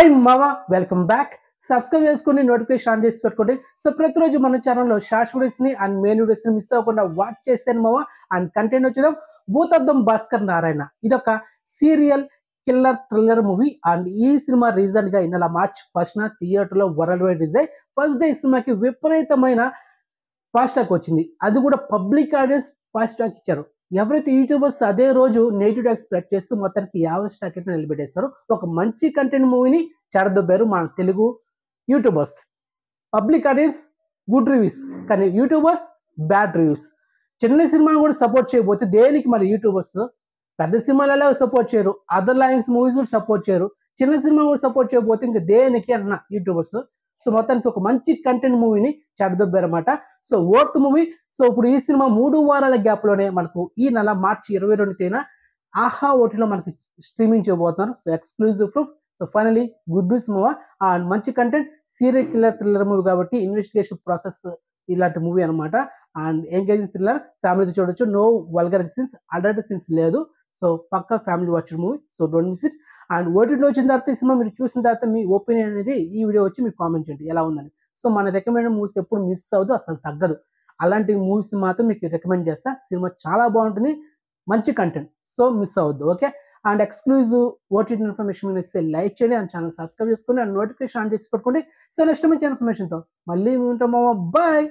Hi మావా, welcome back. Subscribe చేసుకుని notification on చేసి పెట్టుకోండి. సో ప్రతిరోజు మన ఛానల్లో షార్ట్స్ వీడియోస్ని అండ్ మెయిన్ వీడియోస్ని మిస్ అవ్వకుండా వాచ్ చేస్తాను మావా. అండ్ కంటెంట్ వచ్చేద్దాం. భూతద్దం భాస్కర్ నారాయణ ఇదొక serial killer thriller movie. And ఈ సినిమా రీసెంట్ గా ఈ నెల మార్చ్ 1న థియేటర్లో వరల్డ్ వైడ్ రిలీజ్ అయ్యి ఫస్ట్ డే ఈ సినిమాకి విపరీతమైన ఫాస్ట్ ట్రాక్ వచ్చింది. అది కూడా పబ్లిక్ ఆడియన్స్ ఫాస్ట్ ట్రాక్ ఇచ్చారు. ఎవరైతే యూట్యూబర్స్ అదే రోజు నెగిటివ్ ట్యాక్ స్ప్రెడ్ చేస్తూ మొత్తానికి యావరేజ్ ట్రాక్ అయితే నిలబెట్టేస్తారు. ఒక మంచి కంటెంట్ మూవీని చెడదొబ్బారు మన Telugu YouTubers. Public audience good reviews, కానీ యూట్యూబర్స్ బ్యాడ్ రివ్యూస్. చిన్న సినిమాను కూడా సపోర్ట్ చేయబోతే దేనికి మరి యూట్యూబర్స్ పెద్ద సినిమాలలో సపోర్ట్ చేయరు, అదర్ లాంగ్వేజ్ మూవీస్ కూడా సపోర్ట్ చేయరు, చిన్న సినిమా కూడా సపోర్ట్ చేయబోతే ఇంకా దేనికి అన్న యూట్యూబర్స్. సో మొత్తానికి ఒక మంచి కంటెంట్ మూవీని చెడదొబ్బారన్నమాట. So worth movie. సో ఇప్పుడు ఈ సినిమా 3 వారాల గ్యాప్ లోనే మనకు ఈ నెల మార్చి 22 తేదీన ఆహా ఓటీలో మనకి స్ట్రీమింగ్ చేయబోతున్నారు. So exclusive proof. So finally good news movie and మంచి content, serial killer thriller movie కాబట్టి ఇన్వెస్టిగేషన్ ప్రాసెస్ ఇలాంటి మూవీ అనమాట. అండ్ ఎంగేజింగ్ థ్రిల్లర్, ఫ్యామిలీతో చూడొచ్చు. No vulgar scenes, adult scenes లేదు. సో పక్కా family watch movie. So don't miss it. And ఓటీలో వచ్చిన తర్వాత ఈ సినిమా మీరు చూసిన తర్వాత మీ ఒపీనియన్ అనేది ఈ వీడియో వచ్చి మీరు కామెంట్ చేయండి ఎలా ఉందని. సో మన రికమెండెడ్ మూవీస్ ఎప్పుడు మిస్ అవ్వదు, అసలు తగ్గదు. అలాంటి మూవీస్ మాత్రం మీకు రికమెండ్ చేస్తా. సినిమా చాలా బాగుంటుంది, మంచి కంటెంట్. సో మిస్ అవ్వద్దు, okay. And exclusive OTT information మీరు ఇస్తే లైక్ చేయండి అండ్ ఛానల్ సబ్స్క్రైబ్ చేసుకోండి అండ్ నోటిఫికేషన్ ఆన్ చేసి పెట్టుకోండి. సో నెక్స్ట్ మంచి ఇన్ఫర్మేషన్తో మళ్ళీ ఉంటాము. బాయ్.